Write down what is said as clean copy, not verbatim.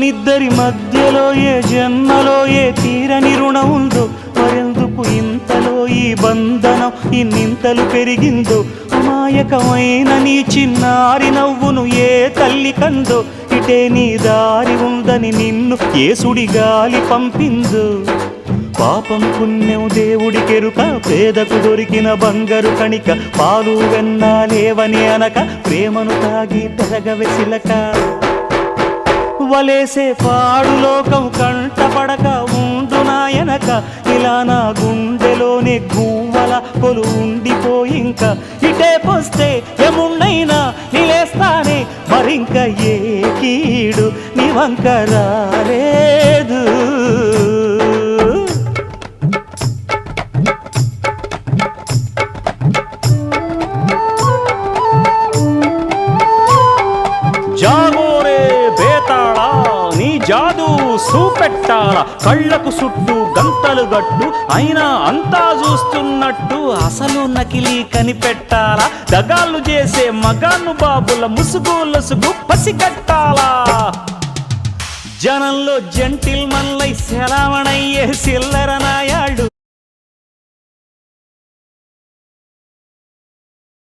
ఇద్దరి మధ్యలో ఏ జన్మలో ఏ తీరని రుణం ఉందో, మరెందుకు ఇంతలో ఈ బంధనం ఇన్నింతలు పెరిగిందో, అమాయకమైన నీ చిన్నారి నవ్వును ఏ తల్లి కందో, ఇటే నీ దారి ఉందని నిన్ను ఏ సుడి గాలి పంపిందో. పాపం పుణ్యం దేవుడికెరుక, పేదకు దొరికిన బంగారు కణిక, పాలు వెన్నా లేవని అనక ప్రేమను తాగి పెరగవెసిలక. వలేసే పాడు లోకం కంటపడక ఉండు నాయనక, ఇలా నా గుండెలోనే గువ్వల కొలు ఉండిపోయింక. ఇటే పోస్తే ఎమున్నైనా నిలేస్తానే, మరింక ఏ కీడు నీ వంక రాలేదు. జాగోరే బేతాళా, నీ జాదు సూపెట్టాల, కళ్ళకు చుట్టూ గంతలు గట్టు అయినా అంతా చూస్తున్నట్టు, అసలు నకిలీ కనిపెట్టాలా, దగాళ్ళు చేసే మగాను బాబుల ముసుగు లసుగు పసిగట్టాలా. జనంలో జంటిల్ మల్లై సెలవణయ్యే సిల్లర నాయాళ్ళు,